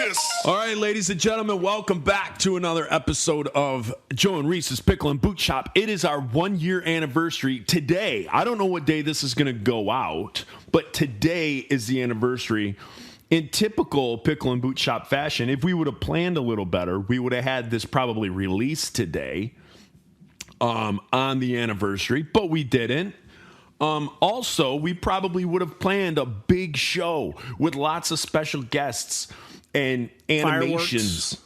this. All right, ladies and gentlemen, welcome back to another episode of Joe and Reese's Pickle and Boot Shop. It is our 1 year anniversary today. I don't know what day this is going to go out, but today is the anniversary. In typical Pickle and Boot Shop fashion, if we would have planned a little better, we would have had this probably released today on the anniversary, but we didn't. Also, we probably would have planned a big show with lots of special guests and animations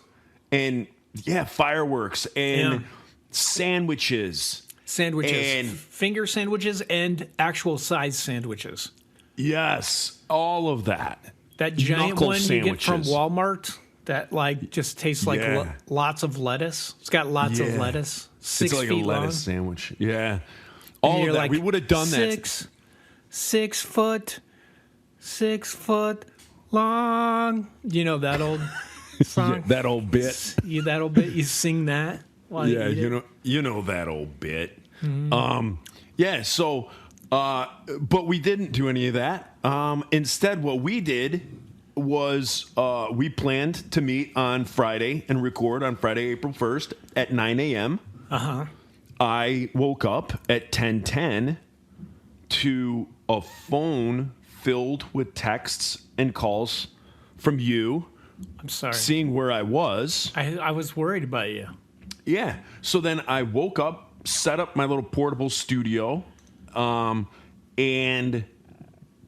fireworks and sandwiches. And finger sandwiches and actual size sandwiches. Yes, all of that. That giant Knuckle one sandwiches. you get from Walmart that like just tastes like lots of lettuce. It's got lots of lettuce. 6 it's like feet a lettuce long. sandwich. Yeah. All of that. Like, we would have done that. 6 foot long. You know that old song? Yeah, that old bit. That old bit. You sing that while you eat it? you know that old bit. Mm-hmm. So but we didn't do any of that. Instead, what we did was we planned to meet on Friday and record on Friday, April 1st at 9 a.m. Uh-huh. I woke up at 10:10 to a phone filled with texts and calls from you. I'm sorry. Seeing where I was. I was worried about you. Yeah. So then I woke up, set up my little portable studio, and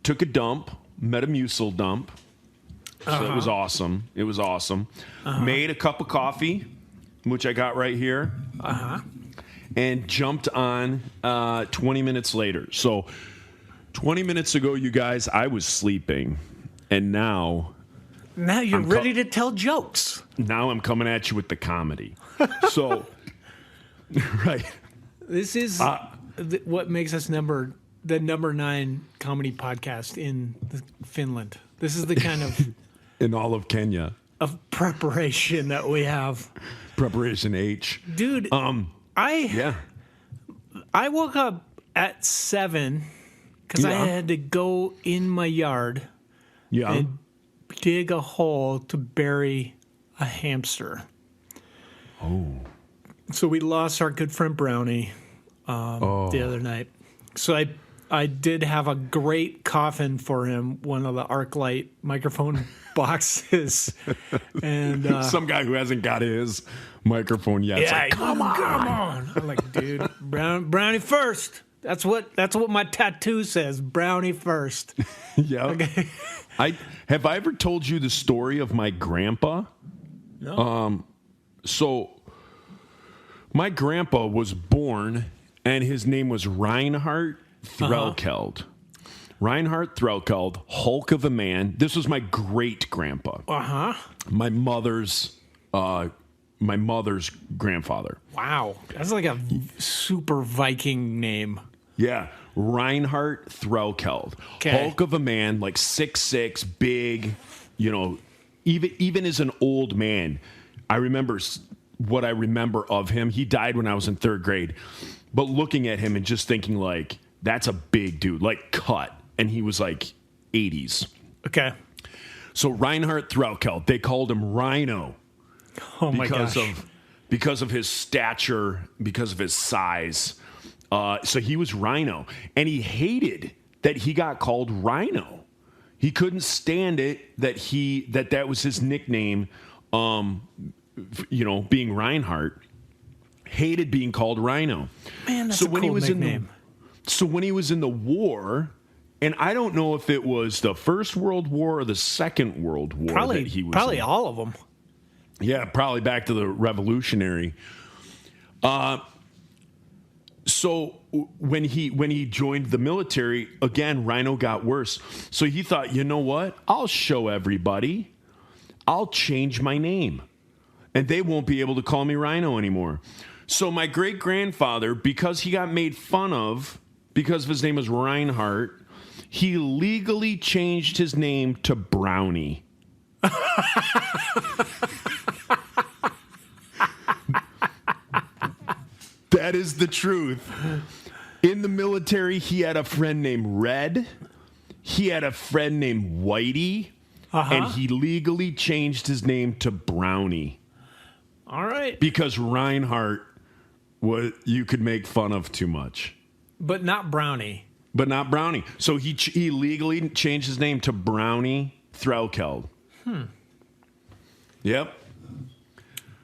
took a dump, Metamucil dump. So it was awesome. It was awesome. Made a cup of coffee, which I got right here. And jumped on 20 minutes later. So 20 minutes ago, you guys, I was sleeping. And now you're ready to tell jokes. Now I'm coming at you with the comedy. So, right. This is what makes us the number 9 comedy podcast in Finland. This is the kind of in all of Kenya of preparation that we have. Preparation H. Dude, I woke up at 7 because I had to go in my yard and dig a hole to bury a hamster. Oh. So we lost our good friend Brownie the other night. So I did have a great coffin for him, one of the ArcLight microphone boxes. And some guy who hasn't got his microphone yet. Yeah, like, come on. I'm like, dude, Brownie first. That's what my tattoo says. Brownie first. Yeah. Okay. Have I ever told you the story of my grandpa? No. So my grandpa was born, and his name was Reinhard Threlkeld. Reinhard Threlkeld, Hulk of a man. This was my great grandpa. My mother's grandfather. Wow, that's like a super Viking name. Yeah, Reinhard Threlkeld, Hulk of a man, like 6'6", big. You know, even as an old man, I remember what I remember of him. He died when I was in 3rd grade, but looking at him and just thinking like, that's a big dude, like cut. And he was like 80s. Okay. So Reinhard Threlkeld, they called him Rhino. Oh my gosh. Because of his stature, because of his size. So he was Rhino. And he hated that he got called Rhino. He couldn't stand it that was his nickname, being Reinhardt. Hated being called Rhino. Man, that's a cool nickname. So when he was in the war, and I don't know if it was the First World War or the Second World War that he was probably in. all of them. Yeah, probably back to the Revolutionary. So when he joined the military, again, Rhino got worse. So he thought, you know what? I'll show everybody. I'll change my name. And they won't be able to call me Rhino anymore. So my great-grandfather, because he got made fun of, because his name was Reinhardt, he legally changed his name to Brownie. That is the truth. In the military, he had a friend named Red. He had a friend named Whitey. and he legally changed his name to Brownie. All right. Because Reinhardt you could make fun of too much. But not Brownie. So he legally changed his name to Brownie Threlkeld. Yep.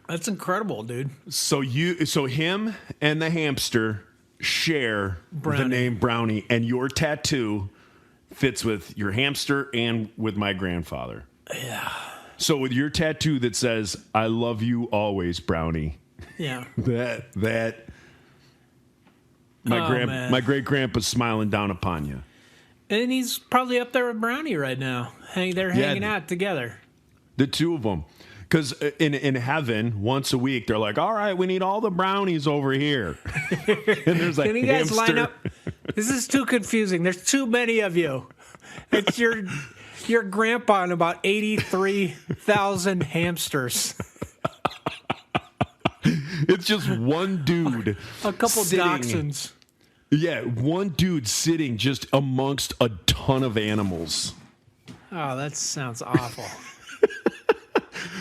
That's incredible, dude. So him and the hamster share the name Brownie, and your tattoo fits with your hamster and with my grandfather. Yeah. So with your tattoo that says "I love you always, Brownie." Yeah. that my great grandpa's smiling down upon you. And he's probably up there with Brownie right now. They're hanging out together. The two of them. Because in heaven, once a week, they're like, all right, we need all the brownies over here. And there's like, can you guys line up? This is too confusing. There's too many of you. It's your grandpa and about 83,000 hamsters. It's just one dude. A couple dachshunds. Yeah, one dude sitting just amongst a ton of animals. Oh, that sounds awful.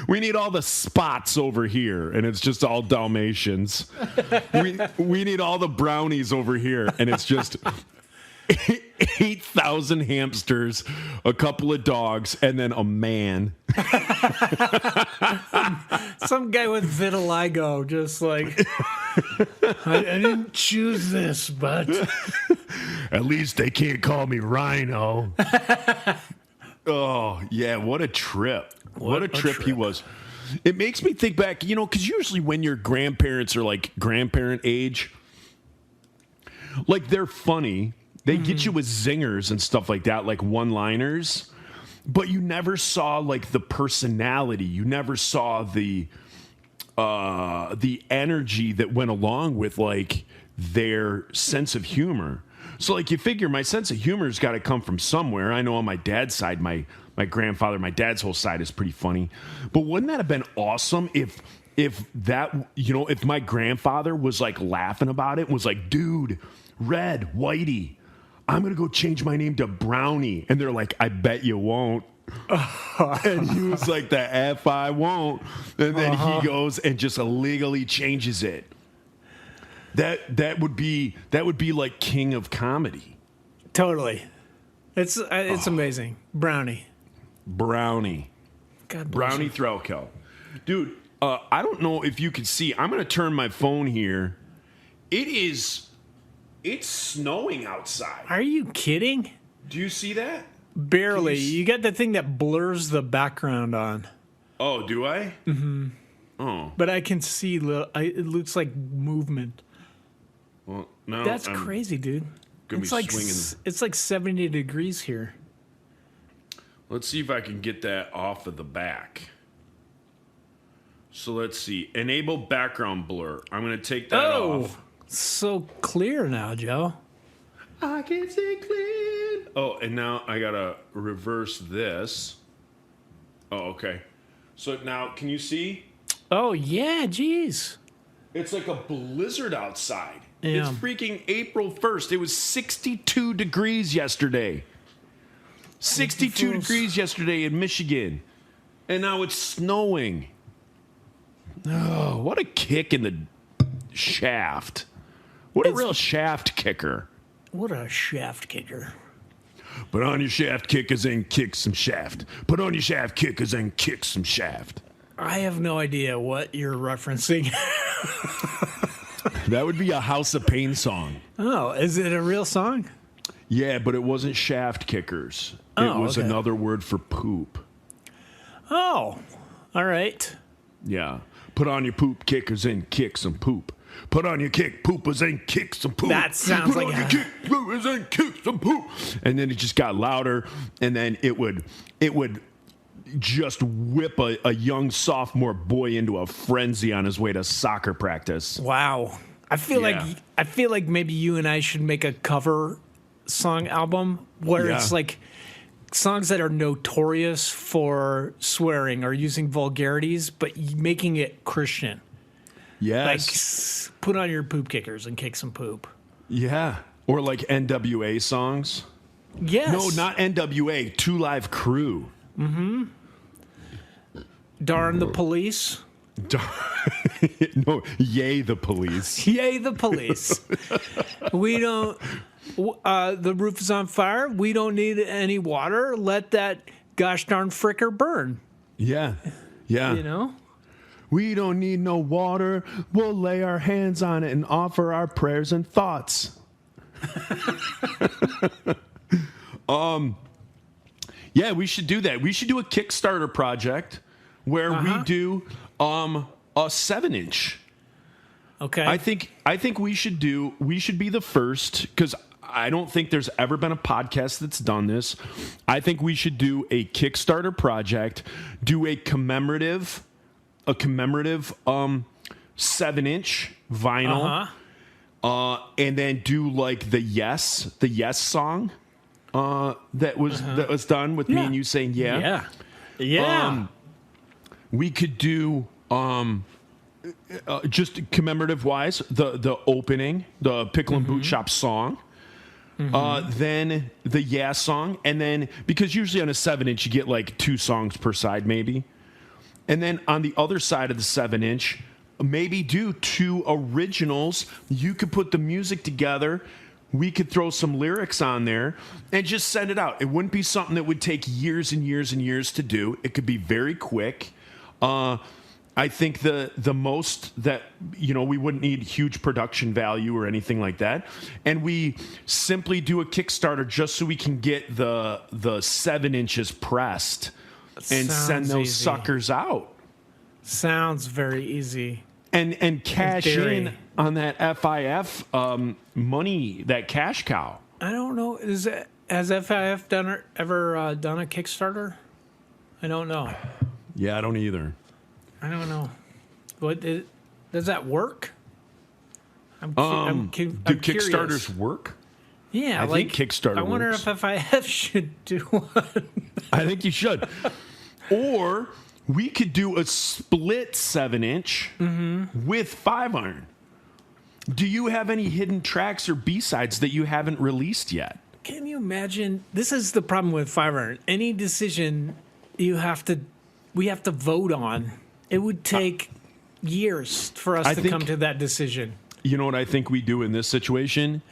We need all the spots over here, and it's just all Dalmatians. we need all the brownies over here, and it's just 8,000 hamsters, a couple of dogs, and then a man. Some guy with vitiligo, just like, I didn't choose this, but... At least they can't call me Rhino. Oh, yeah, what a trip. What a trip he was. It makes me think back, because usually when your grandparents are like grandparent age, like they're funny. They get you with zingers and stuff like that, like one-liners. But you never saw like the personality. You never saw the energy that went along with like their sense of humor. So like you figure my sense of humor's got to come from somewhere. I know on my dad's side, my grandfather, my dad's whole side is pretty funny. But wouldn't that have been awesome if my grandfather was like laughing about it, was like, dude, Red, Whitey, I'm going to go change my name to Brownie. And they're like, I bet you won't. And he was like, the F I won't. And then he goes and just illegally changes it. That would be like king of comedy. Totally. It's amazing. Brownie. God bless Brownie Threlkeld. Dude, I don't know if you can see. I'm going to turn my phone here. It's snowing outside. Are you kidding? Do you see that? Barely. You got the thing that blurs the background on. Oh, do I? Mm-hmm. Oh. But I can see, it looks like movement. Well, no. That's crazy, dude. It's like swinging. It's like 70 degrees here. Let's see if I can get that off of the back. So let's see. Enable background blur. I'm going to take that off. So clear now, Joe. I can see clear. Oh, and now I got to reverse this. Oh, okay. So now, can you see? Oh, yeah, geez. It's like a blizzard outside. Yeah. It's freaking April 1st. It was 62 degrees yesterday. 62 degrees yesterday in Michigan. And now it's snowing. Oh, what a kick in the shaft. What a real shaft kicker. What a shaft kicker. Put on your shaft kickers and kick some shaft. Put on your shaft kickers and kick some shaft. I have no idea what you're referencing. That would be a House of Pain song. Oh, is it a real song? Yeah, but it wasn't shaft kickers. It was another word for poop. Oh, all right. Yeah. Put on your poop kickers and kick some poop. Put on your kick poopers and kick some poop. That sounds like your kick poopers and kick some poop. And then it just got louder, and then it would just whip a young sophomore boy into a frenzy on his way to soccer practice. Wow. I feel like maybe you and I should make a cover song album where it's like songs that are notorious for swearing or using vulgarities, but making it Christian. Yes. Like, put on your poop kickers and kick some poop. Yeah. Or like NWA songs. Yes. No, not NWA. 2 Live Crew. Darn the police. No, yay the police. Yay the police. We don't. The roof is on fire. We don't need any water. Let that gosh darn fricker burn. Yeah. Yeah. You know? We don't need no water. We'll lay our hands on it and offer our prayers and thoughts. Yeah, we should do that. We should do a Kickstarter project where we do a 7-inch. Okay. I think we should be the first, because I don't think there's ever been a podcast that's done this. I think we should do a Kickstarter project, do a commemorative 7-inch vinyl, and then do like the yes song that was done with me and you saying yeah. We could do just commemorative wise the opening, the Pickle and Boot Shop song. Then the yeah song, and then because usually on a 7-inch you get like 2 songs per side maybe. And then on the other side of the 7-inch, maybe do 2 originals. You could put the music together. We could throw some lyrics on there and just send it out. It wouldn't be something that would take years and years and years to do. It could be very quick. I think the most that, we wouldn't need huge production value or anything like that. And we simply do a Kickstarter just so we can get the 7 inches pressed. And send those suckers out. Sounds very easy. And cash in on that FIF money, that cash cow. I don't know. Has FIF ever done a Kickstarter? I don't know. Yeah, I don't either. I don't know. Does that work? Do Kickstarters work? Yeah, I think Kickstarter. I wonder if FIF should do one. I think you should. Or we could do a split 7-inch with 5-iron. Do you have any hidden tracks or B-sides that you haven't released yet? Can you imagine? This is the problem with 5-iron. Any decision we have to vote on, it would take years for us to come to that decision. You know what I think we do in this situation?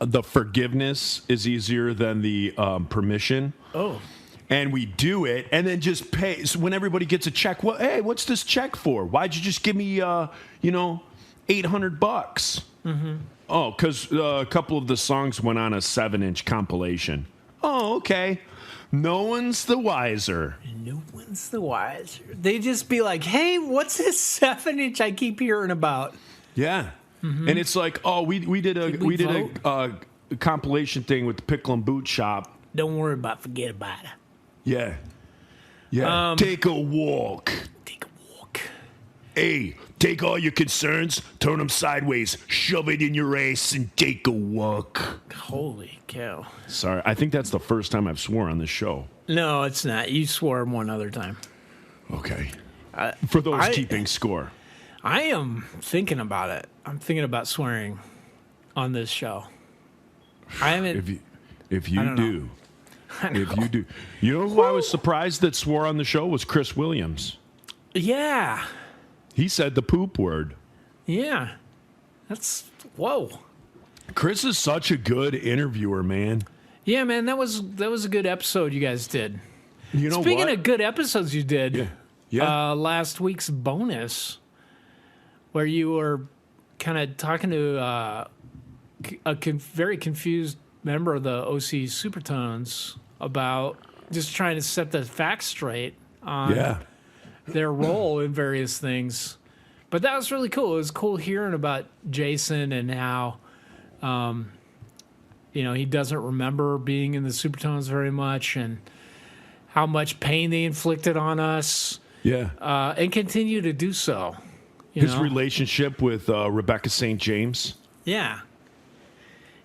The forgiveness is easier than the permission. Oh. And we do it, and then just pay. So when everybody gets a check, well, hey, what's this check for? Why'd you just give me, $800? Oh, because a couple of the songs went on a 7-inch compilation. Oh, okay. No one's the wiser. No one's the wiser. They just be like, hey, what's this 7-inch I keep hearing about? Yeah. And it's like, oh, we did a compilation thing with the Pickle and Boot Shop. Don't worry about it. Forget about it. Yeah. Yeah. Take a walk. Take a walk. Hey, take all your concerns, turn them sideways, shove it in your ass, and take a walk. Holy cow. Sorry, I think that's the first time I've swore on this show. No, it's not. You swore one other time. Okay. For those keeping score. I am thinking about it. I'm thinking about swearing on this show. I haven't. If you do. If you do. You know who I was surprised that swore on the show was Chris Williams. Yeah. He said the poop word. Yeah. Whoa. Chris is such a good interviewer, man. Yeah, man, that was a good episode you guys did. You know Speaking of good episodes you did, last week's bonus, where you were kind of talking to a very confused member of the OC Supertones about just trying to set the facts straight on their role in various things. But that was really cool. It was cool hearing about Jason and how, he doesn't remember being in the Supertones very much and how much pain they inflicted on us. Yeah. And continue to do so. His relationship with Rebecca St. James. Yeah.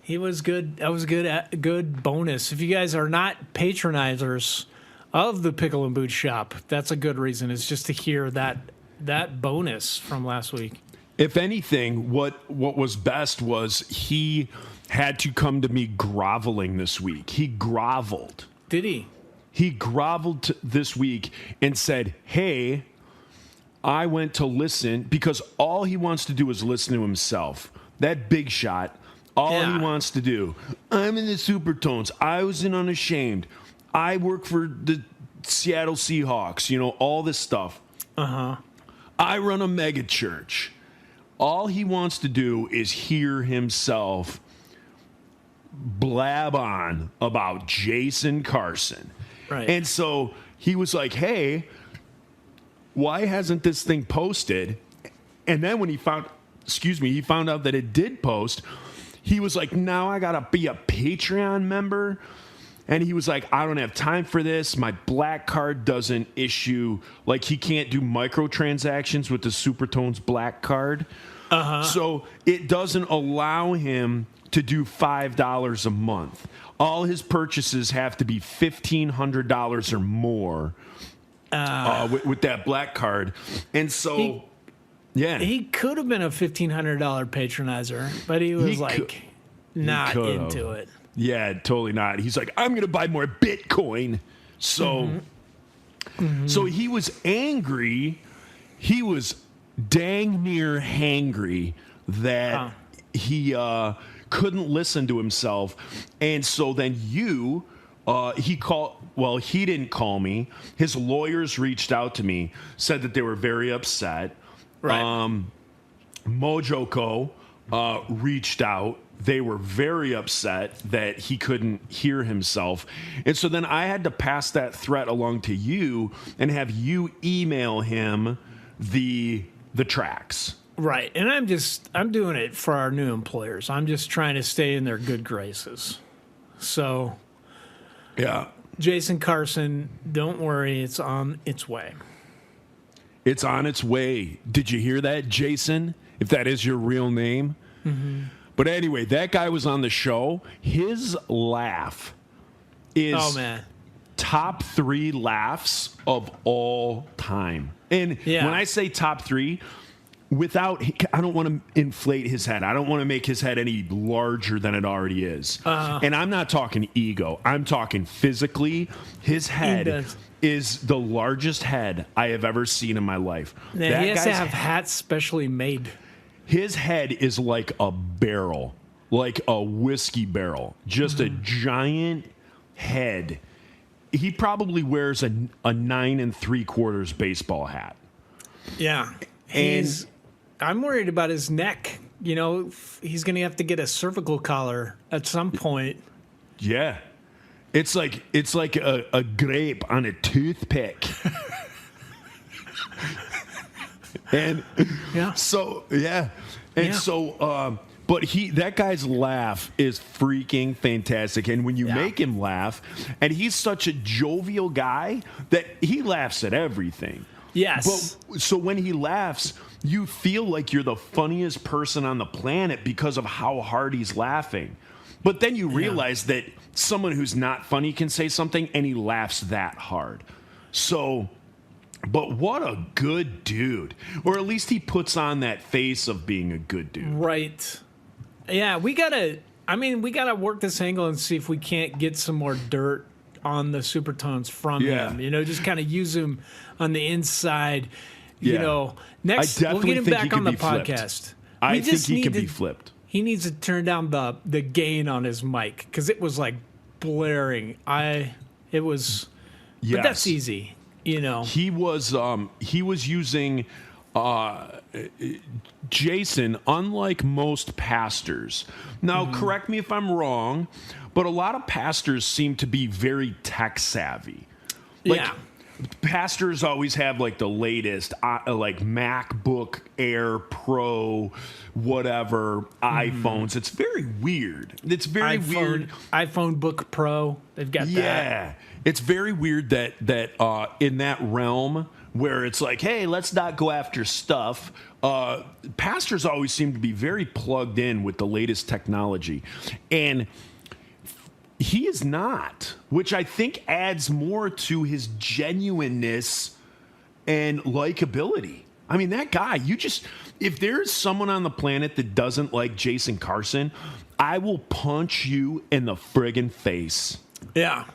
He was good. That was good bonus. If you guys are not patronizers of the Pickle and Boot Shop, that's a good reason. It's just to hear that bonus from last week. If anything, what was best was he had to come to me groveling this week. He groveled. Did he? he groveled this week and said, hey, I went to listen, because all he wants to do is listen to himself. That big shot, all he wants to do. I'm in the Supertones. I was in Unashamed. I work for the Seattle Seahawks, all this stuff. Uh-huh. I run a mega church. All he wants to do is hear himself blab on about Jason Carson. Right. And so he was like, hey, why hasn't this thing posted? And then when he found out that it did post, he was like, now I got to be a Patreon member. And he was like, I don't have time for this. My black card doesn't issue, like he can't do microtransactions with the Supertones black card. Uh-huh. So it doesn't allow him to do $5 a month. All his purchases have to be $1,500 or more with that black card. And so, he could have been a $1,500 patronizer, but he was not into it. Yeah, totally not. He's like, I'm going to buy more Bitcoin. So, so he was angry. He was dang near hangry that he couldn't listen to himself. And so then he didn't call me. His lawyers reached out to me, said that they were very upset. Right. Mojo reached out. They were very upset that he couldn't hear himself. And so then I had to pass that threat along to you and have you email him the tracks. Right. And I'm doing it for our new employers. I'm just trying to stay in their good graces. So, yeah. Jason Carson, don't worry, it's on its way. It's on its way. Did you hear that, Jason? If that is your real name. Mm-hmm. But anyway, that guy was on the show. His laugh is top 3 laughs of all time. And when I say top 3, I don't want to inflate his head. I don't want to make his head any larger than it already is. And I'm not talking ego. I'm talking physically. His head is the largest head I have ever seen in my life. Yeah, he has to have hats specially made. His head is like a barrel, like a whiskey barrel, just a giant head. He probably wears a 9 3/4 baseball hat. Yeah. I'm worried about his neck. He's going to have to get a cervical collar at some point. Yeah. It's like a grape on a toothpick. And so, but that guy's laugh is freaking fantastic. And when you make him laugh, and he's such a jovial guy that he laughs at everything. Yes. But so when he laughs, you feel like you're the funniest person on the planet because of how hard he's laughing. But then you realize that someone who's not funny can say something and he laughs that hard. So, but what a good dude. Or at least he puts on that face of being a good dude. Right. Yeah, we got to work this angle and see if we can't get some more dirt on the Supertones from him. Just kind of use him on the inside. Next we'll get him back on the podcast. I think he can be flipped. He needs to turn down the gain on his mic because it was like blaring. But that's easy. He was using Jason, unlike most pastors. Now, correct me if I'm wrong, but a lot of pastors seem to be very tech savvy. Pastors always have like the latest, like MacBook Air Pro, whatever, iPhones. It's very weird. It's very weird. iPhone Book Pro, they've got that. Yeah, it's very weird that in that realm where it's like, hey, let's not go after stuff. Pastors always seem to be very plugged in with the latest technology, and he is not, which I think adds more to his genuineness and likability. I mean, that guy, if there's someone on the planet that doesn't like Jason Carson, I will punch you in the friggin' face. Yeah.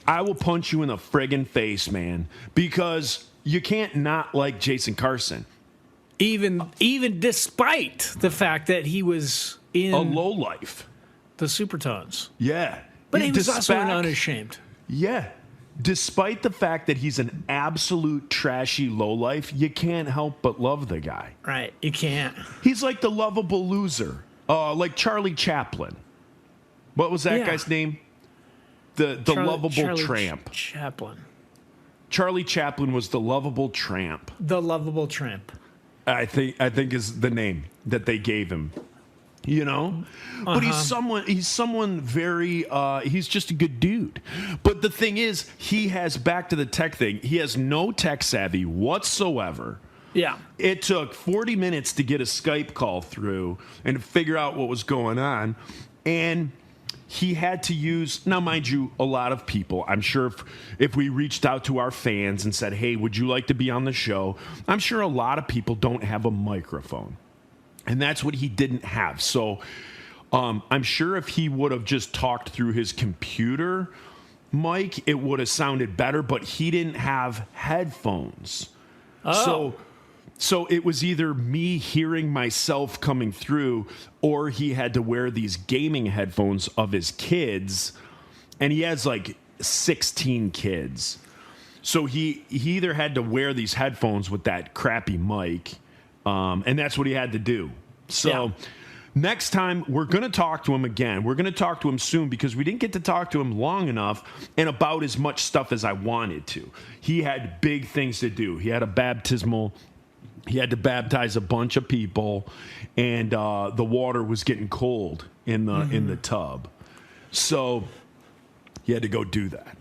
I will punch you in the friggin' face, man, because you can't not like Jason Carson. Even despite the fact that he was in a lowlife, the Supertones. Yeah. But he was also an unashamed. Yeah. Despite the fact that he's an absolute trashy lowlife, you can't help but love the guy. Right. You can't. He's like the lovable loser, like Charlie Chaplin. What was that guy's name? The lovable tramp. Chaplin. Charlie Chaplin was the lovable tramp. The lovable tramp. I think is the name that they gave him. You know, but he's someone very he's just a good dude. But the thing is, he has, back to the tech thing, he has no tech savvy whatsoever. Yeah. It took 40 minutes to get a Skype call through and to figure out what was going on. And he had to use, now mind you, a lot of people, I'm sure if we reached out to our fans and said, hey, would you like to be on the show? I'm sure a lot of people don't have a microphone. And that's what he didn't have. So I'm sure if he would have just talked through his computer mic, it would have sounded better, but he didn't have headphones. Oh. So it was either me hearing myself coming through, or he had to wear these gaming headphones of his kids. And he has like 16 kids. So he either had to wear these headphones with that crappy mic, and that's what he had to do. So next time, we're going to talk to him again. We're going to talk to him soon because we didn't get to talk to him long enough and about as much stuff as I wanted to. He had big things to do. He had a baptismal. He had to baptize a bunch of people, and the water was getting cold in the tub. So he had to go do that.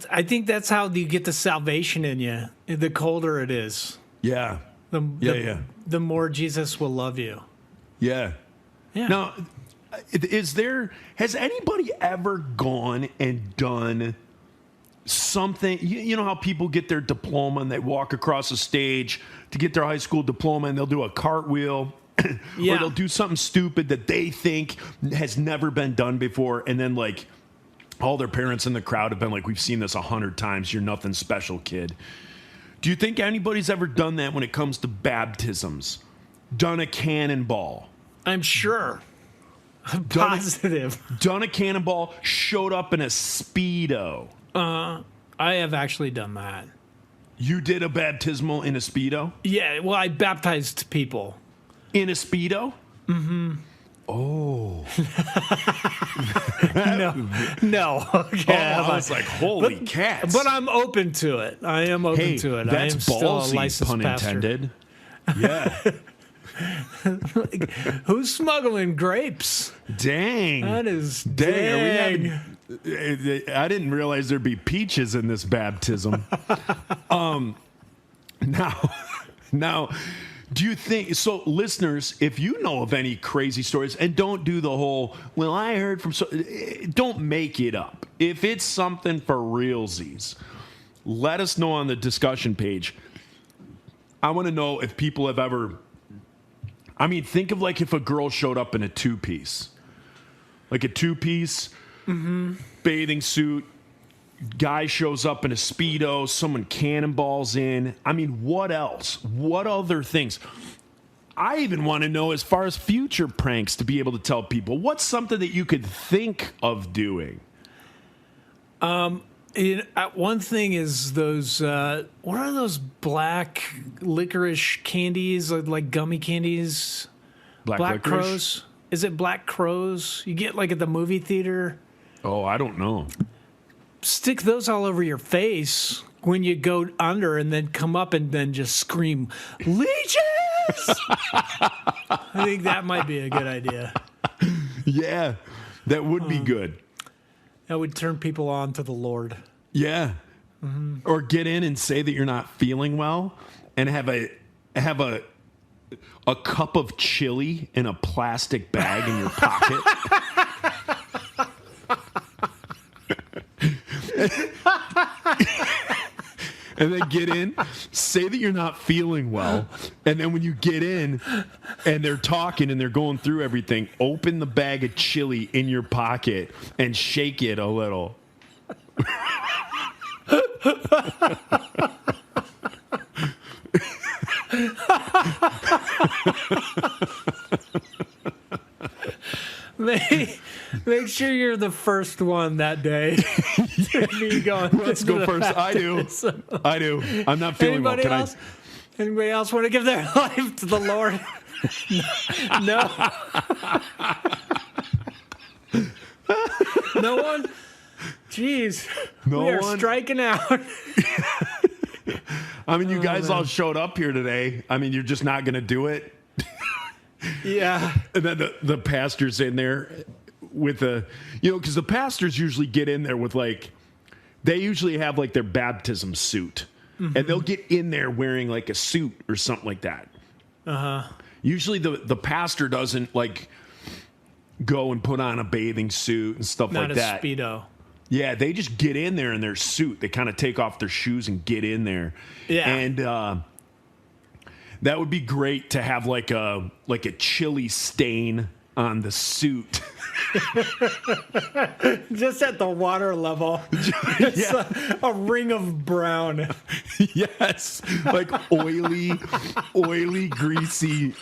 I think that's how you get the salvation in you. The colder it is. Yeah. The more Jesus will love you. Yeah. Now, has anybody ever gone and done something? You know how people get their diploma and they walk across the stage to get their high school diploma and they'll do a cartwheel or they'll do something stupid that they think has never been done before, and then like all their parents in the crowd have been like, we've seen this 100 times. You're nothing special, kid. Do you think anybody's ever done that when it comes to baptisms? Done a cannonball? I'm sure. I'm positive. Done a cannonball, showed up in a Speedo. I have actually done that. You did a baptismal in a Speedo? Yeah, well, I baptized people. In a Speedo? Mm-hmm. Oh. No. Okay, I was like, holy cats. But I'm open to it. I am open to it. That's I am still a ballsy, licensed pun pastor. intended. Yeah. Who's smuggling grapes? Dang. That is dang. I didn't realize there'd be peaches in this baptism. Now, do you think so, listeners? If you know of any crazy stories, and don't do the whole "well, I heard from," don't make it up. If it's something for realsies, let us know on the discussion page. I want to know if people have ever. I mean, think of like if a girl showed up in a two-piece, like a two-piece bathing suit. Guy shows up in a Speedo, someone cannonballs in. I mean, what else? What other things? I even want to know, as far as future pranks, to be able to tell people, what's something that you could think of doing? One thing is those, what are those black licorice candies, like gummy candies? Black Crows? Is it Black Crows? You get like at the movie theater? Oh, I don't know. Stick those all over your face when you go under and then come up and then just scream, leeches! I think that might be a good idea. Yeah, that would be good. That would turn people on to the Lord. Yeah. Mm-hmm. Or get in and say that you're not feeling well and have a cup of chili in a plastic bag in your pocket. And then get in, say that you're not feeling well, and then when you get in and they're talking and they're going through everything, open the bag of chili in your pocket and shake it a little. Make sure you're the first one that day. Me going, let's go first. I do. I'm not feeling Anybody well. Else? Anybody else want to give their life to the Lord? No. No one? Jeez. No we are one? striking out. I mean, you guys all showed up here today. I mean, you're just not going to do it. Yeah. And then the pastor's in there with because the pastors usually get in there with they usually have their baptism suit. Mm-hmm. And they'll get in there wearing a suit or something like that. Uh-huh. Usually the pastor doesn't go and put on a bathing suit and stuff like that. Not a Speedo. Yeah, they just get in there in their suit. They kind of take off their shoes and get in there. Yeah. And that would be great to have a chili stain on the suit. Just at the water level. It's a ring of brown. Yes. Oily, greasy.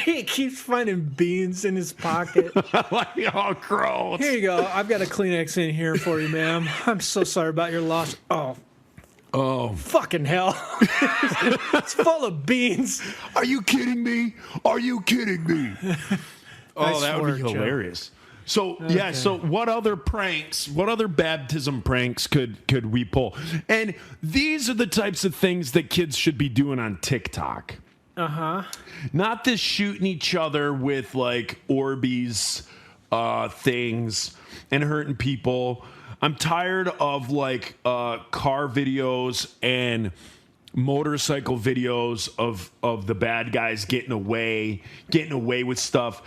He keeps finding beans in his pocket. Oh, gross. Here you go. I've got a Kleenex in here for you, ma'am. I'm so sorry about your loss. Oh, fucking hell. It's full of beans. Are you kidding me? Oh, that would be hilarious. So, okay. So what other baptism pranks could we pull? And these are the types of things that kids should be doing on TikTok. Uh-huh. Not this shooting each other with Orbeez things and hurting people. I'm tired of car videos and motorcycle videos of the bad guys getting away with stuff.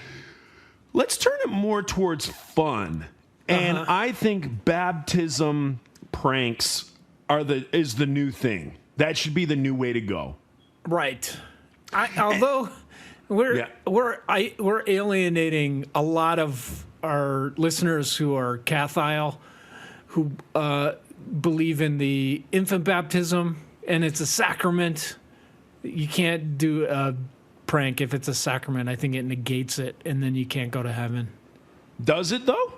Let's turn it more towards fun. And I think baptism pranks is the new thing. That should be the new way to go. Right. Although we're alienating a lot of our listeners who are Catholic, who believe in the infant baptism, and it's a sacrament. You can't do a prank if it's a sacrament. I think it negates it, and then you can't go to heaven. Does it, though?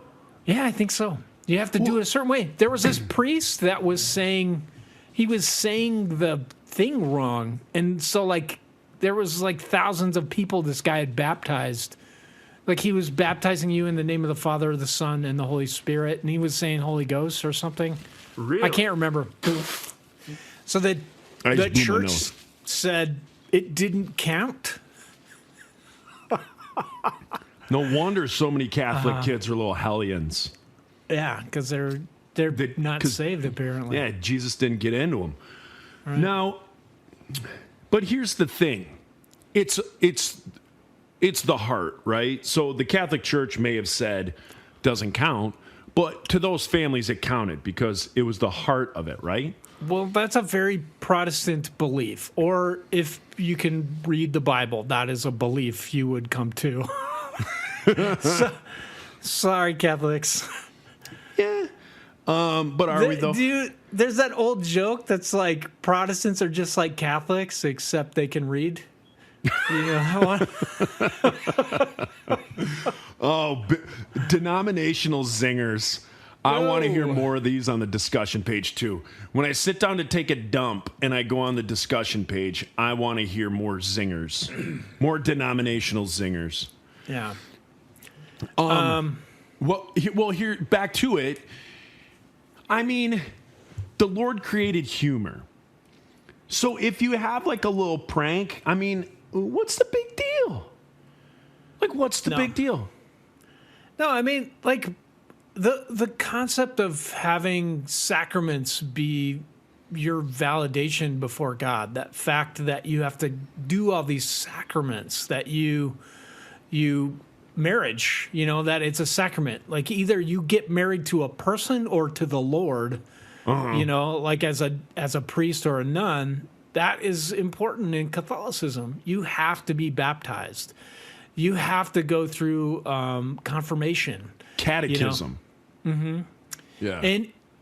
Yeah, I think so. You have to do it a certain way. There was this priest that was saying the thing wrong, and so there was thousands of people this guy had baptized. He was baptizing you in the name of the Father, the Son, and the Holy Spirit, and he was saying Holy Ghost or something. Really? I can't remember. So the church said it didn't count. No wonder so many Catholic kids are little hellions. Yeah, because they're not saved, apparently. Yeah, Jesus didn't get into them. Right. Now, but here's the thing. It's the heart, right? So the Catholic Church may have said doesn't count, but to those families it counted because it was the heart of it, right? Well, that's a very Protestant belief. Or if you can read the Bible, that is a belief you would come to. Sorry, Catholics. Yeah. But are we, though? There's that old joke that's Protestants are just like Catholics, except they can read. You know that one? Denominational zingers. I want to hear more of these on the discussion page, too. When I sit down to take a dump and I go on the discussion page, I want to hear more zingers. More denominational zingers. Yeah. Well, here, back to it. I mean, the Lord created humor. So if you have a little prank, I mean, what's the big deal? What's the big deal? No, I mean, the concept of having sacraments be your validation before God, that fact that you have to do all these sacraments, that you marriage, that it's a sacrament. Either you get married to a person or to the Lord, as a priest or a nun. That is important in Catholicism. You have to be baptized. you have to go through confirmation, catechism. Yeah,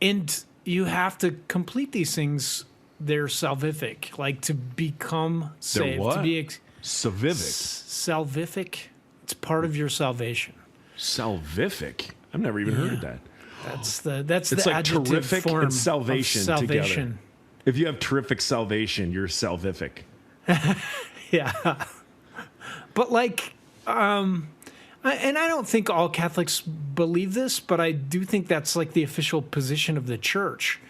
and you have to complete these things. They're salvific, like to become saved. What? To be salvific. It's part of your salvation. Salvific. I've never even heard of that. That's It's the like adjective terrific form and salvation, of salvation together. If you have terrific salvation, you're salvific. Yeah, but like, and I don't think all Catholics believe this, but I do think that's like the official position of the church,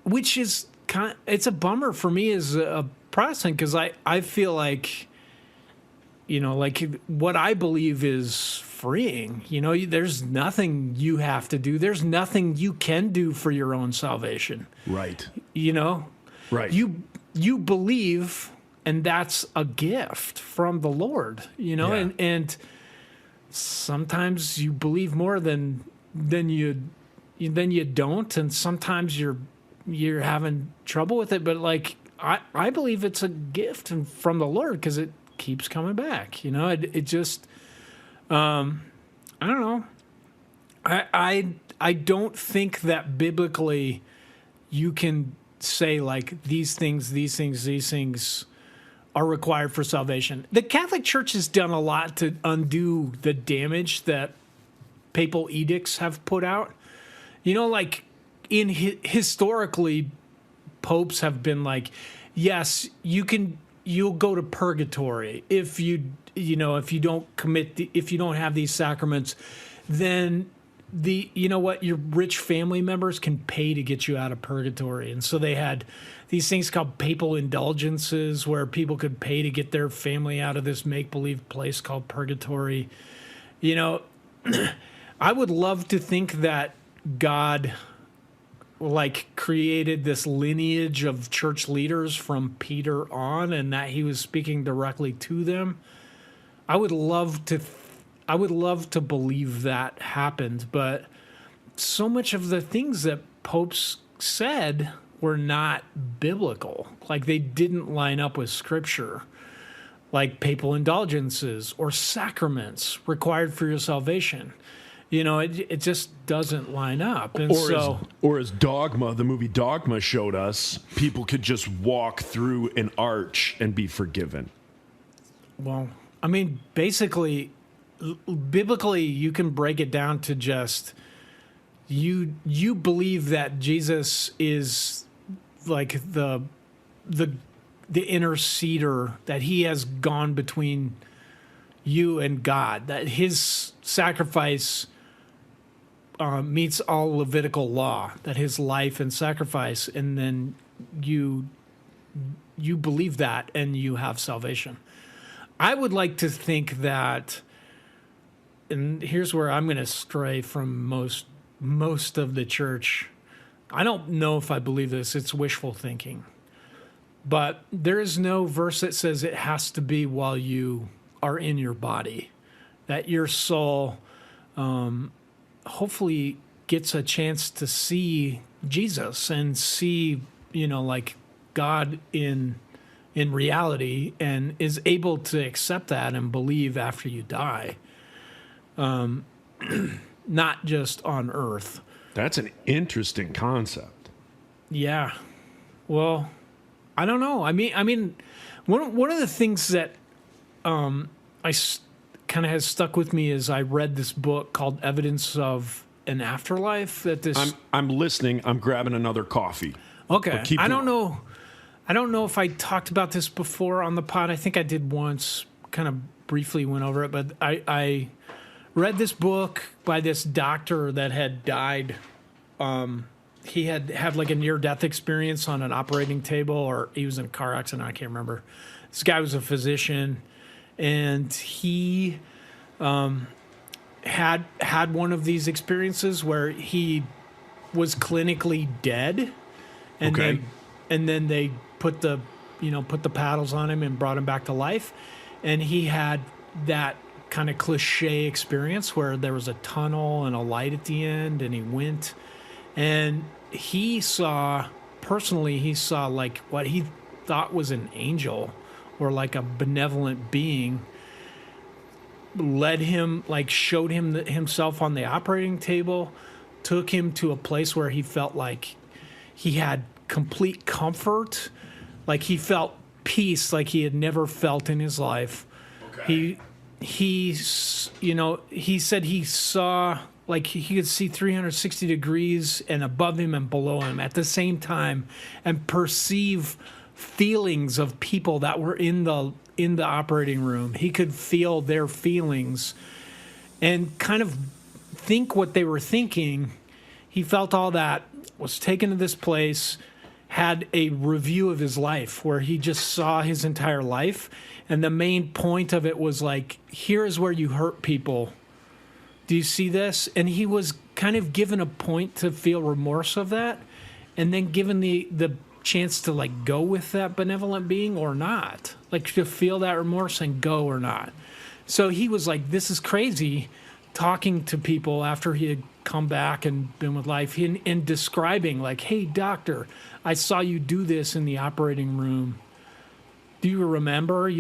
which is it's a bummer for me as a Protestant, because I feel like, like what I believe is freeing. There's nothing you have to do. There's nothing you can do for your own salvation. Right. Right. You believe, and that's a gift from the Lord, Yeah. and sometimes you believe more than you don't, and sometimes you're having trouble with it. But like I believe it's a gift from the Lord, because it keeps coming back. It just I don't know. I don't think that biblically you can say like these things are required for salvation. The Catholic Church has done a lot to undo the damage that papal edicts have put out. Like historically, popes have been like, yes, you'll go to purgatory if you don't if you don't have these sacraments, then your rich family members can pay to get you out of purgatory. And so they had these things called papal indulgences, where people could pay to get their family out of this make-believe place called purgatory. I would love to think that God like created this lineage of church leaders from Peter on, and that he was speaking directly to them. I would love to believe that happened, but so much of the things that popes said were not biblical. Like, they didn't line up with Scripture, like papal indulgences or sacraments required for your salvation. It just doesn't line up. And or as Dogma, the movie Dogma showed us, people could just walk through an arch and be forgiven. Well, I mean, basically, biblically, you can break it down to just you believe that Jesus is like the interceder, that he has gone between you and God, that his sacrifice meets all Levitical law, that his life and sacrifice, and then you believe that and you have salvation. I would like to think that, and here's where I'm going to stray from most of the church. I don't know if I believe this. It's wishful thinking. But there is no verse that says it has to be while you are in your body, that your soul hopefully gets a chance to see Jesus and see, like God in reality, and is able to accept that and believe after you die. Not just on earth. That's an interesting concept. Yeah. Well, I don't know. I mean, one of the things that kind of has stuck with me is I read this book called Evidence of an Afterlife. I'm listening. I'm grabbing another coffee. Okay. I don't know if I talked about this before on the pod. I think I did once. Kind of briefly went over it, but I read this book by this doctor that had died. He had like a near-death experience on an operating table, or he was in a car accident. I can't remember. This guy was a physician, and he had one of these experiences where he was clinically dead, and then they put the paddles on him and brought him back to life, and he had that kind of cliche experience where there was a tunnel and a light at the end, and he went, and he saw like what he thought was an angel or like a benevolent being led him, like showed him himself on the operating table, took him to a place where he felt like he had complete comfort, like he felt peace like he had never felt in his life. Okay. He said he saw, like he could see 360 degrees and above him and below him at the same time, and perceive feelings of people that were in the operating room. He could feel their feelings and kind of think what they were thinking. He felt all that, was taken to this place, had a review of his life where he just saw his entire life. And the main point of it was like, here is where you hurt people. Do you see this? And he was kind of given a point to feel remorse of that, and then given the chance to like go with that benevolent being or not, like to feel that remorse and go or not. So he was like, this is crazy, talking to people after he had come back and been with life, and describing like, hey doctor, I saw you do this in the operating room. Do you remember,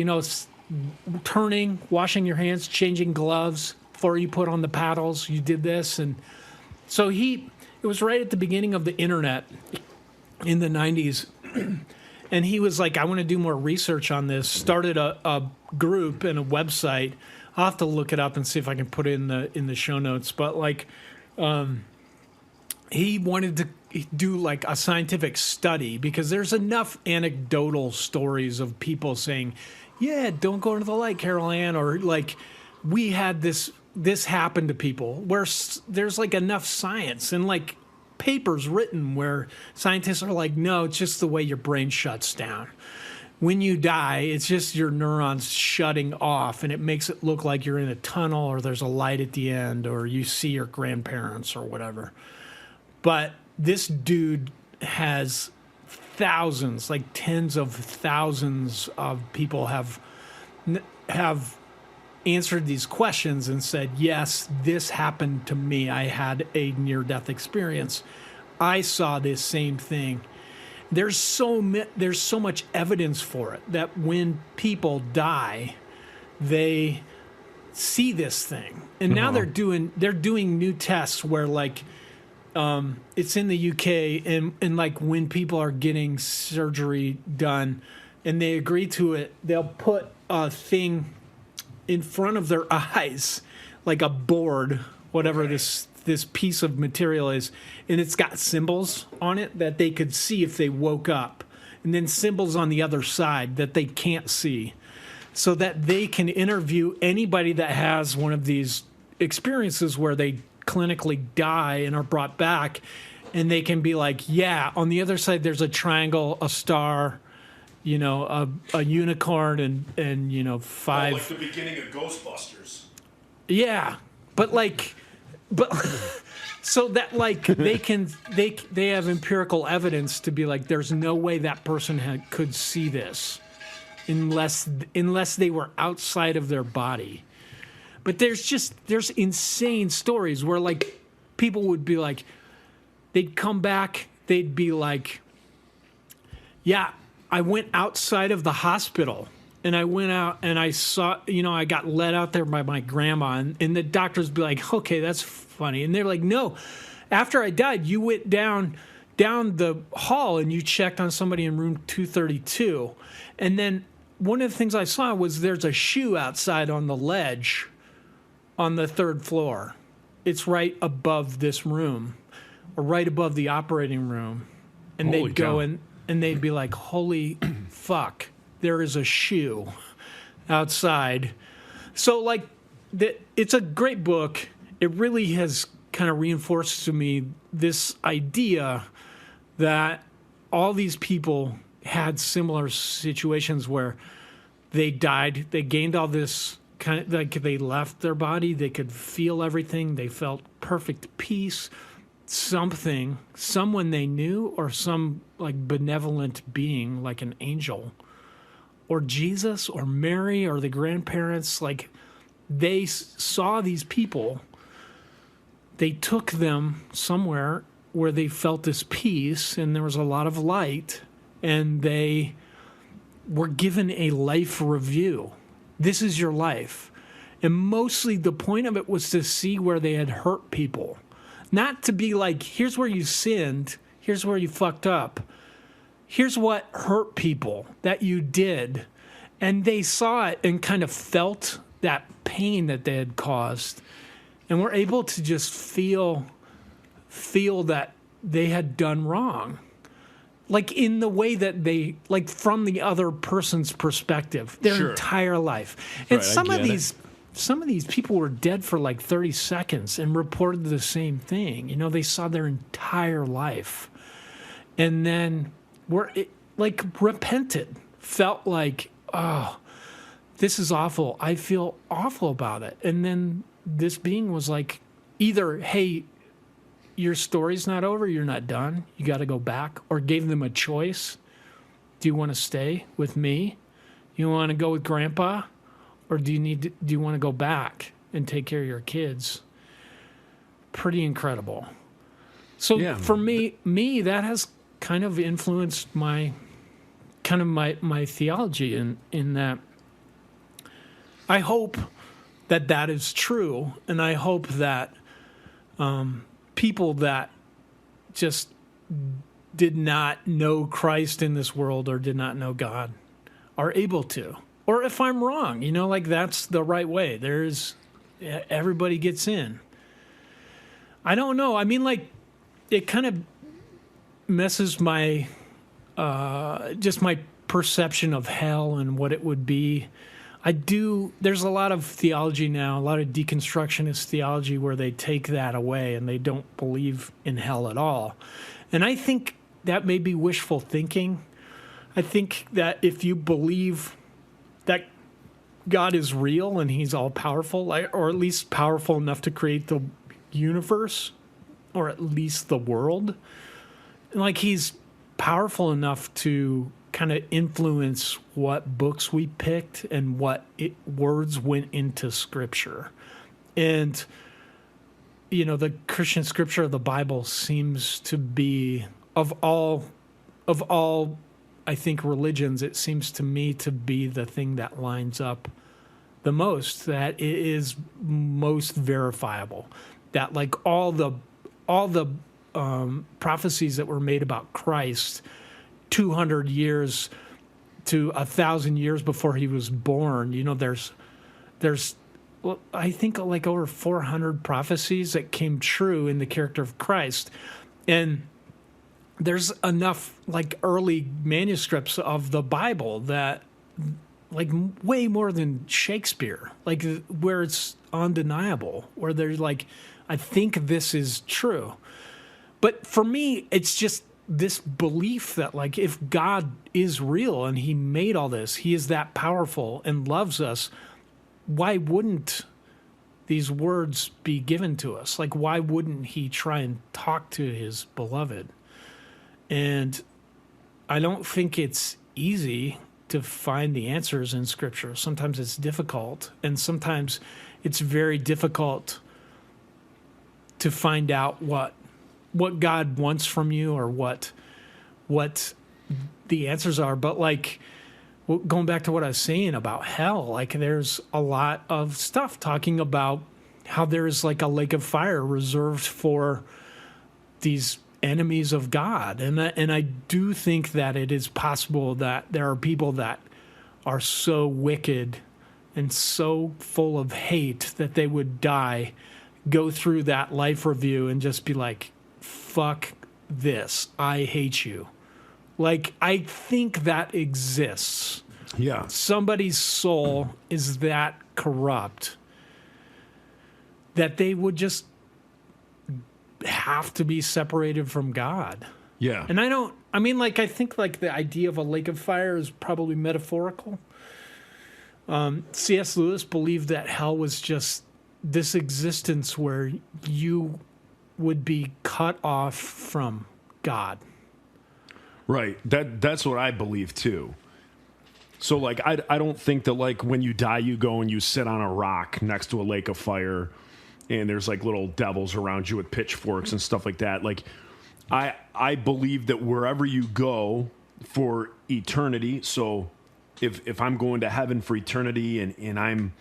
turning, washing your hands, changing gloves before you put on the paddles, you did this. And so it was right at the beginning of the internet in the 90s. And he was like, I want to do more research on this. Started a group and a website. I'll have to look it up and see if I can put it in the show notes. But like, he wanted to do like a scientific study, because there's enough anecdotal stories of people saying, yeah, don't go into the light, Carol Ann, or like, we had this happen to people, where there's like enough science and like papers written where scientists are like, no, it's just the way your brain shuts down. When you die, it's just your neurons shutting off, and it makes it look like you're in a tunnel, or there's a light at the end, or you see your grandparents or whatever. But this dude has thousands, like tens of thousands of people have answered these questions and said, yes, this happened to me. I had a near-death experience. I saw this same thing. There's so much evidence for it that when people die, they see this thing. And now they're doing new tests where like, it's in the UK, and like when people are getting surgery done and they agree to it, they'll put a thing in front of their eyes, like a board, whatever this piece of material is, and it's got symbols on it that they could see if they woke up, and then symbols on the other side that they can't see, so that they can interview anybody that has one of these experiences where they clinically die and are brought back, and they can be like, yeah, on the other side there's a triangle, a star, a unicorn, and five. Oh, like the beginning of Ghostbusters. Yeah, but so that like they have empirical evidence to be like, there's no way that person could see this unless they were outside of their body. But there's insane stories where like people would be like, they'd come back, they'd be like, yeah, I went outside of the hospital, and I went out and I saw, I got led out there by my grandma, and the doctors be like, okay, that's funny. And they're like, no, after I died, you went down the hall and you checked on somebody in room 232. And then one of the things I saw was there's a shoe outside on the ledge on the third floor. It's right above this room, or right above the operating room. And they'd go in, and they'd be like, holy fuck, there is a shoe outside. So like, it's a great book. It really has kind of reinforced to me this idea that all these people had similar situations where they died, they gained all this kind of, like, they left their body, they could feel everything, they felt perfect peace. Someone they knew, or some like benevolent being, like an angel, or Jesus, or Mary, or the grandparents, like they saw these people, they took them somewhere where they felt this peace and there was a lot of light, and they were given a life review. This is your life. And mostly the point of it was to see where they had hurt people. Not to be like, here's where you sinned, here's where you fucked up. Here's what hurt people that you did. And they saw it and kind of felt that pain that they had caused. And were able to just feel that they had done wrong. Like in the way that they, like from the other person's perspective, their entire life. And some of these people were dead for like 30 seconds and reported the same thing. You know, they saw their entire life. And then repented, felt like, oh, this is awful. I feel awful about it. And then this being was like, either, hey, your story's not over, you're not done, you got to go back, or gave them a choice. Do you want to stay with me? You want to go with grandpa? Or do you want to go back and take care of your kids? Pretty incredible. So for me, that has kind of influenced my theology in that I hope that is true, and I hope that people that just did not know Christ in this world or did not know God are able to. Or if I'm wrong, you know, like that's the right way. Everybody gets in. I don't know. I mean, like, it kind of messes my, just my perception of hell and what it would be. There's a lot of theology now, a lot of deconstructionist theology where they take that away and they don't believe in hell at all. And I think that may be wishful thinking. I think that if you believe that God is real and he's all powerful, or at least powerful enough to create the universe, or at least the world, like he's powerful enough to kind of influence what books we picked and what words went into Scripture. And, you know, the Christian Scripture of the Bible seems to be, of all, I think, religions, it seems to me to be the thing that lines up the most, that it is most verifiable. That like all the prophecies that were made about Christ 200 years to 1,000 years before he was born, you know, there's well, I think like over 400 prophecies that came true in the character of Christ. And there's enough like early manuscripts of the Bible that like way more than Shakespeare, like where it's undeniable, where they're like, I think this is true. But for me, it's just this belief that like if God is real and he made all this, he is that powerful and loves us, why wouldn't these words be given to us? Like, why wouldn't he try and talk to his beloved? And I don't think it's easy to find the answers in Scripture. Sometimes it's difficult, and sometimes it's very difficult to find out what God wants from you or what the answers are. But like going back to what I was saying about hell, like there's a lot of stuff talking about how there's like a lake of fire reserved for these enemies of God. And I do think that it is possible that there are people that are so wicked and so full of hate that they would go through that life review and just be like, fuck this, I hate you. Like, I think that exists. Yeah. Somebody's soul is that corrupt that they would just have to be separated from God. Yeah. And I think like the idea of a lake of fire is probably metaphorical. C.S. Lewis believed that hell was just this existence where you would be cut off from God. Right. That's what I believe too. So like I don't think that like when you die you go and you sit on a rock next to a lake of fire and there's like little devils around you with pitchforks and stuff like that. Like I believe that wherever you go for eternity, so if I'm going to heaven for eternity and I'm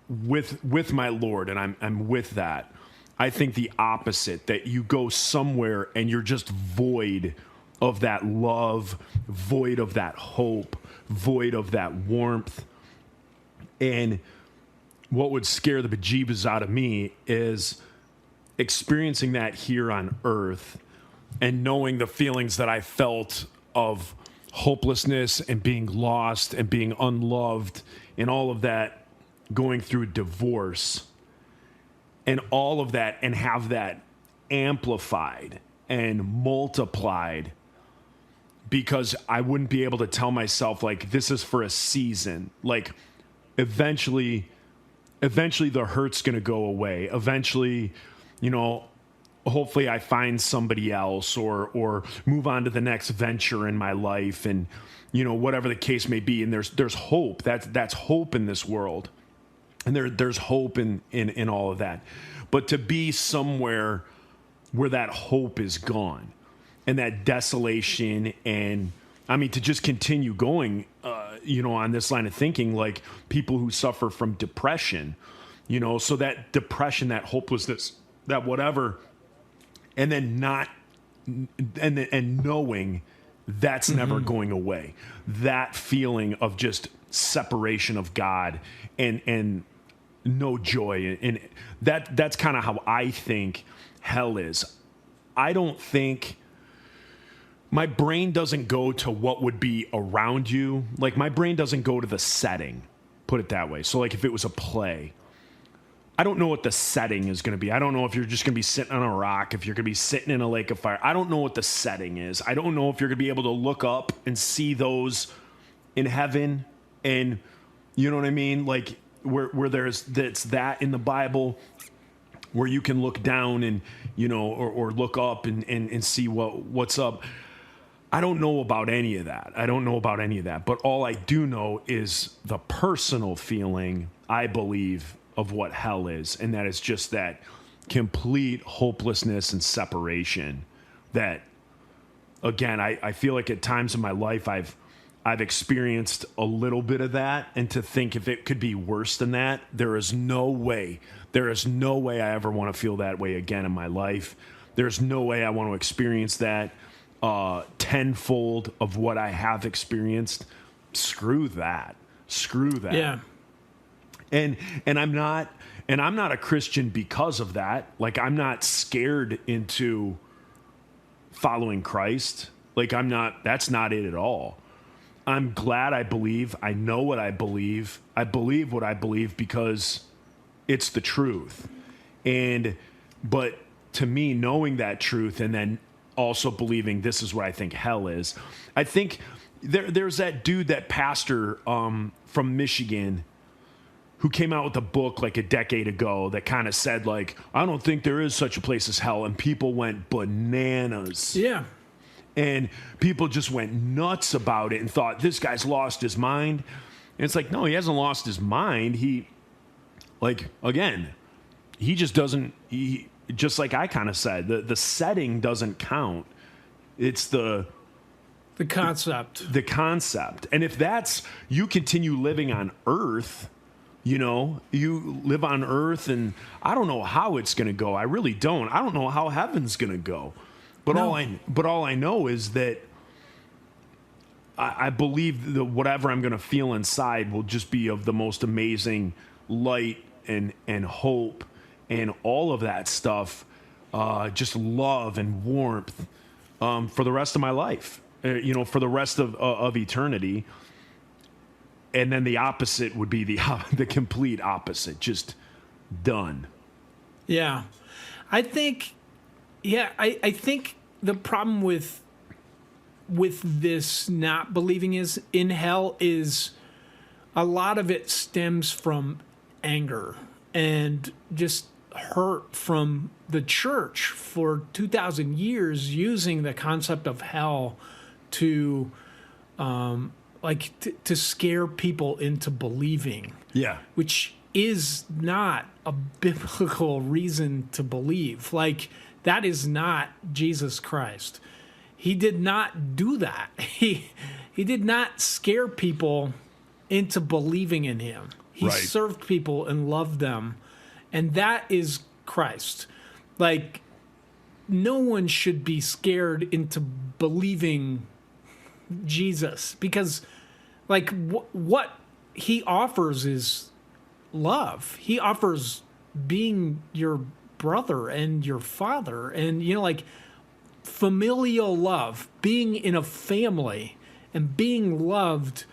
with my Lord and I'm with that, I think the opposite, that you go somewhere and you're just void of that love, void of that hope, void of that warmth. And what would scare the bejeebus out of me is experiencing that here on earth and knowing the feelings that I felt of hopelessness and being lost and being unloved and all of that, going through divorce and all of that, and have that amplified and multiplied because I wouldn't be able to tell myself, like, this is for a season. Like, eventually the hurt's going to go away. Eventually, hopefully I find somebody else or move on to the next venture in my life, and, whatever the case may be. And there's hope. That's hope in this world. And there's hope in all of that. But to be somewhere where that hope is gone and that desolation, and I mean, to just continue going, on this line of thinking, like people who suffer from depression, so that depression, that hopelessness, that whatever, and then and knowing that's never going away. That feeling of just separation of God and no joy. And that's kind of how I think hell is. I don't think my brain doesn't go to what would be around you. Like, my brain doesn't go to the setting, put it that way. So like if it was a play, I don't know what the setting is going to be. I don't know if you're just going to be sitting on a rock, if you're going to be sitting in a lake of fire. I don't know what the setting is. I don't know if you're going to be able to look up and see those in heaven. And you know what I mean? Like where that's that in the Bible where you can look down and, or look up and see what's up. I don't know about any of that. But all I do know is the personal feeling, I believe, of what hell is. And that is just that complete hopelessness and separation that, again, I feel like at times in my life I've experienced a little bit of that. And to think if it could be worse than that, there is no way I ever want to feel that way again in my life. There's no way I want to experience that tenfold of what I have experienced. Screw that. Yeah. And I'm not a Christian because of that. Like, I'm not scared into following Christ. Like, that's not it at all. I'm glad I believe. I know what I believe. I believe what I believe because it's the truth. But to me, knowing that truth and then also believing this is what I think hell is. I think there's that dude, that pastor from Michigan, who came out with a book like a decade ago that kind of said, like, I don't think there is such a place as hell. And people went bananas. Yeah. And people just went nuts about it and thought, this guy's lost his mind. And it's like, no, he hasn't lost his mind. He just doesn't, just like I kind of said, the setting doesn't count. It's the concept. The concept. And if that's, you continue living on earth, you live on earth, and I don't know how it's going to go. I really don't. I don't know how heaven's going to go. But all I know is that I believe that whatever I'm going to feel inside will just be of the most amazing light and hope and all of that stuff, just love and warmth for the rest of my life, for the rest of eternity. And then the opposite would be the complete opposite, just done. Yeah. I think the problem with this not believing is in hell is a lot of it stems from anger and just hurt from the church for 2,000 years using the concept of hell to to scare people into believing. Yeah. Which is not a biblical reason to believe. Like, that is not Jesus Christ. he did not do that. He did not scare people into believing in him. He served people and loved them. And that is Christ. Like, no one should be scared into believing Jesus, because like what he offers is love. He offers being your brother and your father, and like familial love, being in a family and being loved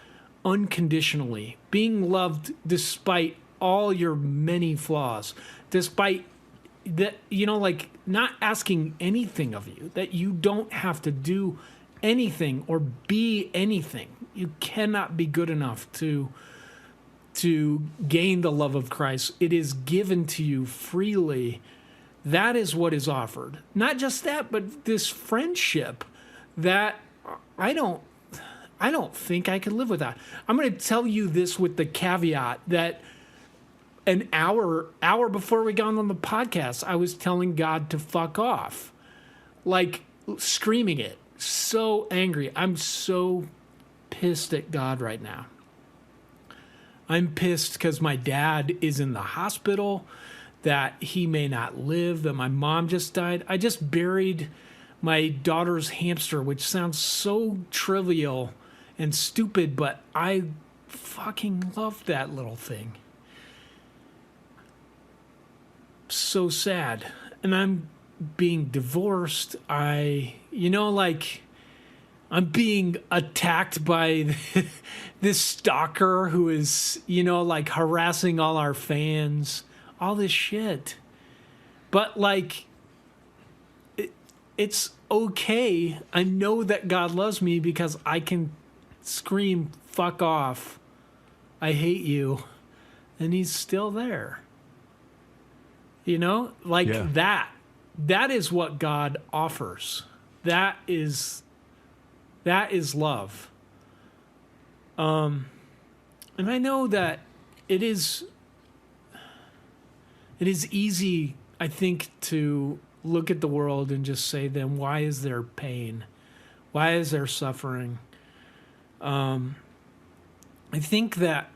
unconditionally, being loved despite all your many flaws, despite that, like not asking anything of you, that you don't have to do anything or be anything. You cannot be good enough to gain the love of Christ. It is given to you freely. That is what is offered. Not just that, but this friendship that I don't think I could live without. I'm going to tell you this with the caveat that an hour before we got on the podcast, I was telling God to fuck off, like screaming it, so angry. I'm so pissed at God right now. I'm pissed because my dad is in the hospital, that he may not live, that my mom just died. I just buried my daughter's hamster, which sounds so trivial and stupid, but I fucking love that little thing. So sad. And I'm being divorced. I'm being attacked by this stalker who is, like harassing all our fans, all this shit. But like, it's okay. I know that God loves me because I can scream, fuck off, I hate you, and he's still there. That is what God offers. That is love. And I know that it is easy, I think, to look at the world and just say, then why is there pain? Why is there suffering? I think that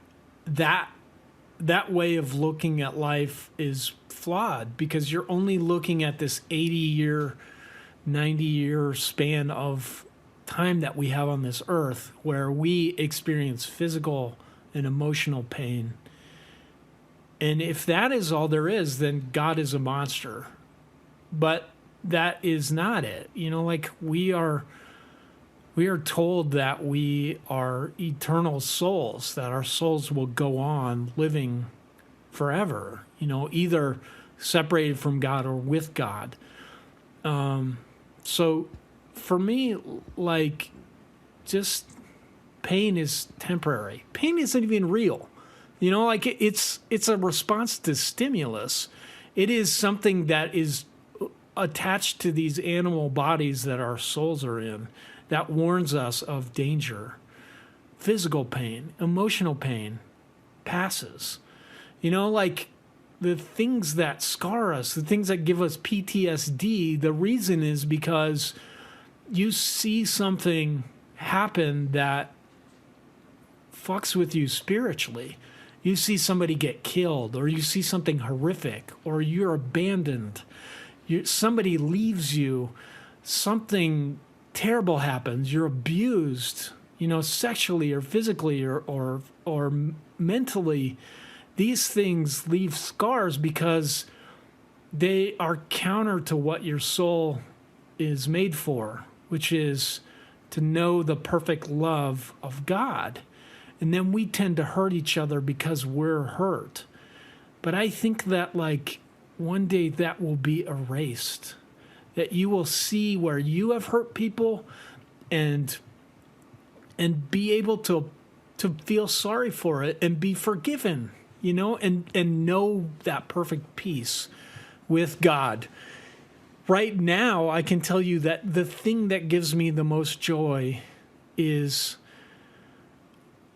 way of looking at life is flawed, because you're only looking at this 80-year, 90-year span of time that we have on this earth, where we experience physical and emotional pain. And if that is all there is, then God is a monster. But that is not it. We are told that we are eternal souls, that our souls will go on living forever, either separated from God or with God. So for me, like, just pain is temporary. Pain isn't even real. It's a response to stimulus. It is something that is attached to these animal bodies that our souls are in, that warns us of danger. Physical pain, emotional pain passes. The things that scar us, the things that give us PTSD, the reason is because you see something happen that fucks with you spiritually. You see somebody get killed, or you see something horrific, or you're abandoned. Somebody leaves you, something terrible happens, you're abused, sexually or physically or mentally. These things leave scars because they are counter to what your soul is made for, which is to know the perfect love of God. And then we tend to hurt each other because we're hurt. But I think that, like, one day that will be erased, that you will see where you have hurt people and be able to feel sorry for it and be forgiven, and know that perfect peace with God. Right now, I can tell you that the thing that gives me the most joy is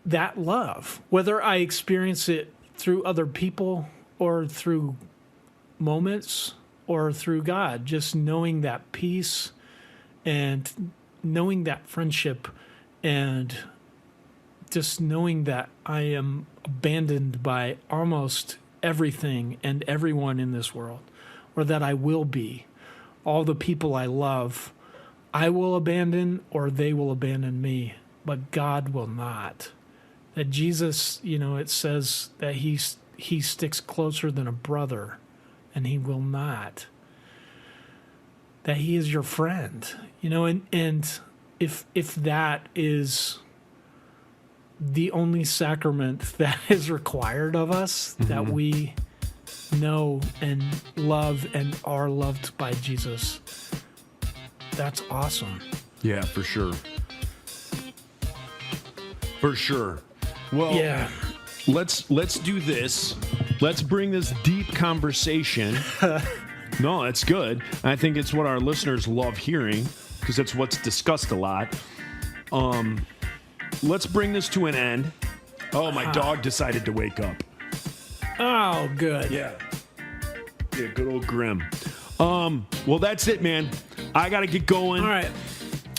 that love, whether I experience it through other people or through moments or through God, just knowing that peace and knowing that friendship and just knowing that I am abandoned by almost everything and everyone in this world, or that I will be. All the people I love, I will abandon or they will abandon me, but God will not. That Jesus, it says that he sticks closer than a brother, and he will not. That he is your friend, and if that is the only sacrament that is required of us, that we know and love and are loved by Jesus, that's awesome. Yeah, for sure. For sure. Well, Yeah. let's do this. Let's bring this deep conversation. No, that's good. I think it's what our listeners love hearing because it's what's discussed a lot. Let's bring this to an end. Oh, my dog decided to wake up. Oh, good. Yeah, good old Grim. Well, that's it, man. I got to get going. All right.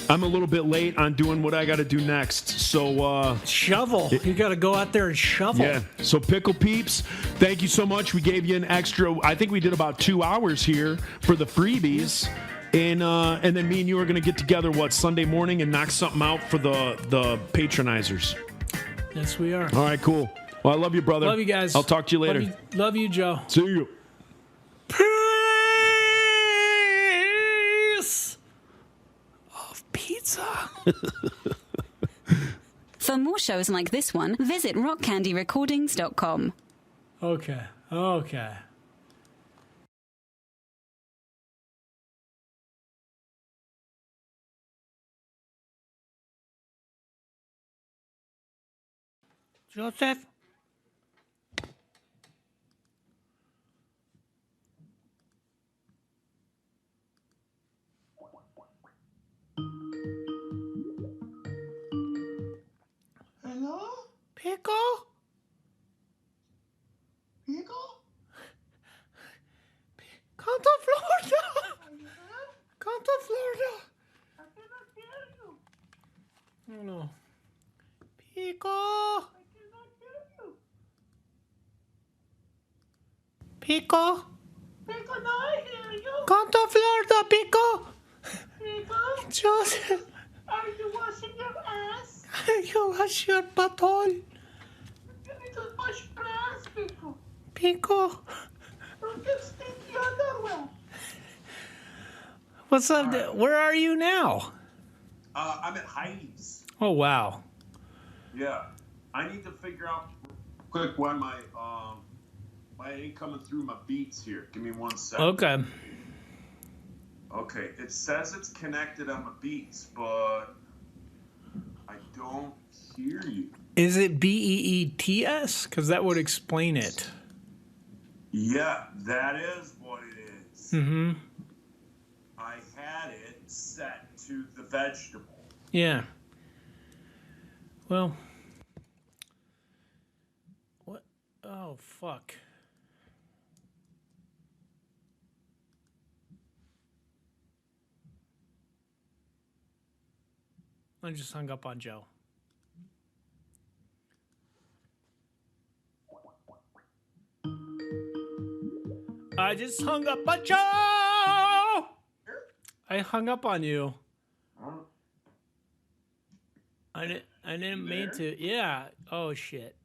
I'm a little bit late on doing what I got to do next. So, shovel. You got to go out there and shovel. Yeah. So, Pickle Peeps, thank you so much. We gave you an extra, I think we did about 2 hours here for the freebies. And then me and you are going to get together, Sunday morning and knock something out for the patronizers. Yes, we are. All right, cool. Well, I love you, brother. Love you guys. I'll talk to you later. Love you, Joe. See you. Peace of pizza. For more shows like this one, visit rockcandyrecordings.com. Okay. Joseph? Hello? Pickle? Pickle? Come to Florida. Come to Florida. I cannot hear you. Oh, no. Pickle. I cannot hear you. Pickle. Pickle, now I hear you. Come to Florida, Pickle. Pickle, Joseph. are you washing your ass? You wash your butthole. You need to wash your ass, Pickle. Pickle. Don't get stinky underwear. What's up? Where are you now? I'm at Heidi's. Oh, wow. Yeah, I need to figure out quick why my ain't coming through my beats here. Give me 1 second. Okay. Okay, it says it's connected on my beats, but I don't hear you. Is it BEETS? Because that would explain it. Yeah, that is what it is. Mm-hmm. I had it set to the vegetable. Yeah. Well. What? Oh, fuck. I just hung up on Joe. I just hung up on Joe! I hung up on you. I didn't mean to. Yeah. Oh, shit.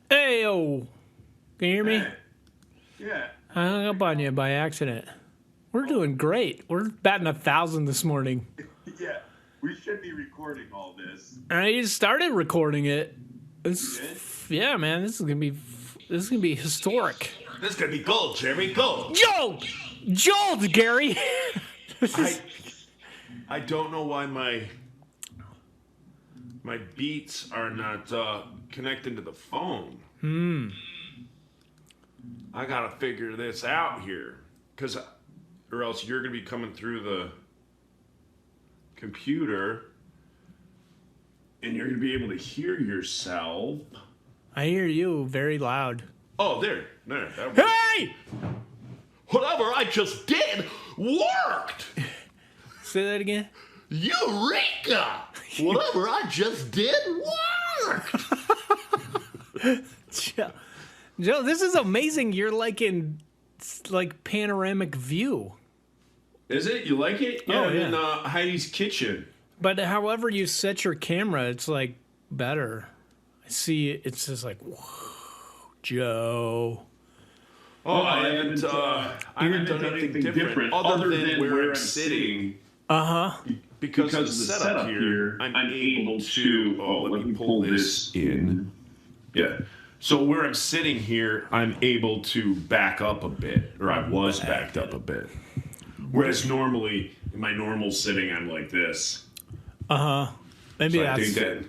Hey, yo. Can you hear me? Yeah. I hung up on you by accident. We're doing great. We're batting 1,000 this morning. Yeah, we should be recording all this. I just started recording it. Yeah, man, this is gonna be historic. This is going to be gold, Jeremy. Gold. Joel, Gary. I don't know why my beats are not connecting to the phone. I got to figure this out here. Or else you're going to be coming through the computer and you're going to be able to hear yourself. I hear you very loud. Oh, there. Hey! Hold on. whatever I just did worked. Say that again. Eureka! Whatever I just did worked. Joe, this is amazing. You're like in panoramic view. Is it? You like it? Yeah, Oh, yeah. in Heidi's kitchen. But however you set your camera, it's like better. I see it's just like, whoa, Joe. Oh, I haven't done anything different other than where I'm sitting. Because of the setup here, I'm able to. Oh, let me pull this in. Yeah. So where I'm sitting here, I'm able to back up a bit, or I was backed up a bit. Whereas normally, in my normal sitting, I'm like this. Maybe So that's.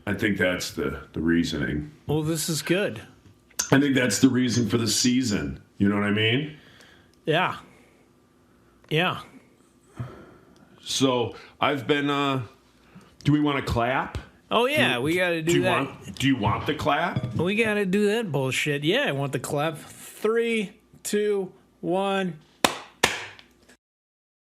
I think that's the reasoning. Well, this is good. I think that's the reason for the season. You know what I mean? Yeah. Yeah. So I've been. Do we want to clap? Oh yeah, we got to do that. Do you want the clap? We got to do that bullshit. Yeah, I want the clap. 3, 2, 1.